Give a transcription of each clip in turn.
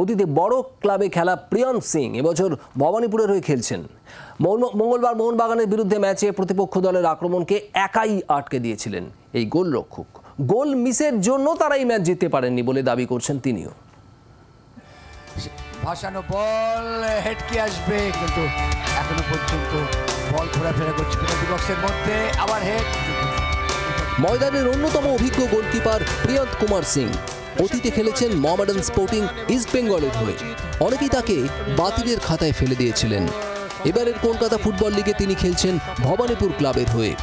অতীতে বড় ক্লাবে খেলা প্রিয়ন্ত সিং এবছর ভবানীপুরের হয়ে খেলছেন। মঙ্গলবার মোহনবাগানের বিরুদ্ধে ম্যাচে প্রতিপক্ষ দলের আক্রমণকে একাই আটকে দিয়েছিলেন এই গোলরক্ষক। গোল মিসের জন্য তারা এই ম্যাচ জিততে পারেননি বলে দাবি করছেন তিনিও। ভাসানো বল হেডকে আসবে, কিন্তু এখনো পর্যন্ত বল ঘোরাফেরা করছে পেনাল্টি বক্সের মধ্যে, আবার হেড। ময়দানের অন্যতম অভিজ্ঞ গোলকিপার প্রিয়ন্ত কুমার সিং অতীতে খেলেছেন মোহামেডান স্পোর্টিং ইস্ট বেঙ্গলের হয়ে। অনেকেই তাকে বাতিলের খাতায় ফেলে দিয়েছিলেন। এবারের কলকাতা ফুটবল লিগে তিনি খেলছেন ভবানীপুর ক্লাবের হয়ে।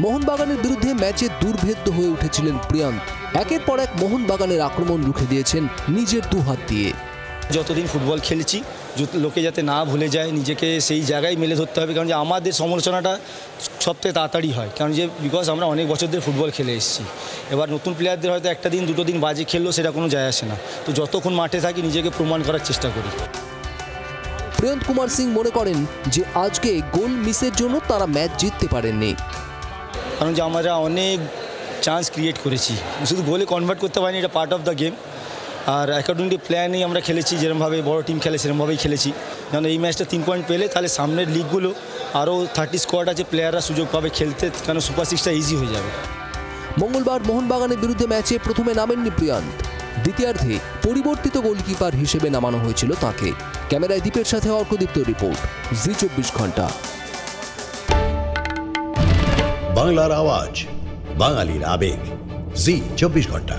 মোহনবাগানের বিরুদ্ধে ম্যাচে দুর্ভেদ্য হয়ে উঠেছিলেন প্রিয়ন্ত। একের পর এক মোহনবাগানের আক্রমণ রুখে দিয়েছেন নিজের দুহাত দিয়ে। যতদিন ফুটবল খেলেছি লোকে যাতে না ভুলে যায়, নিজেকে সেই জায়গায় মেলে ধরতে হবে, কারণ যে আমাদের সমালোচনাটা সবথেকে তাড়াতাড়ি হয়, কারণ যে বিকজ আমরা অনেক বছর ধরে ফুটবল খেলে এসেছি। এবার নতুন প্লেয়ারদের হয়তো একটা দিন দুটো দিন বাজে খেললেও সেটা কোনো যায় আসে না, তো যতক্ষণ মাঠে থাকি নিজেকে প্রমাণ করার চেষ্টা করি। প্রিয়ন্ত কুমার সিং মনে করেন যে আজকে গোল মিসের জন্য তারা ম্যাচ জিততে পারেননি, কারণ যে আমরা অনেক চান্স ক্রিয়েট করেছি, শুধু গোলে কনভার্ট করতে পারিনি, এটা পার্ট অফ দ্য গেম। আর অ্যাকর্ডিংলি প্ল্যানেই আমরা খেলেছি, যেরকমভাবে বড় টিম খেলে সেরকমভাবেই খেলেছি। কারণ এই ম্যাচটা 3 পয়েন্ট পেলে তাহলে সামনের লিগগুলো আরও 30 স্কোয়াড আছে, প্লেয়াররা সুযোগ পাবে খেলতে, কারণ সুপার 6টা ইজি হয়ে যাবে। মঙ্গলবার মোহনবাগানের বিরুদ্ধে ম্যাচে প্রথমে নামেননি প্রিয়ন্ত। দ্বিতীয়ার্ধে পরিবর্তিত গোলকিপার হিসেবে নামানো হয়েছিল তাকে। ক্যামেরায় দীপের সাথে অর্কদীপ্ত রিপোর্ট, জি 24 ঘন্টা। বাংলার আওয়াজ, বাঙালির আবেগ, জি 24 ঘন্টা।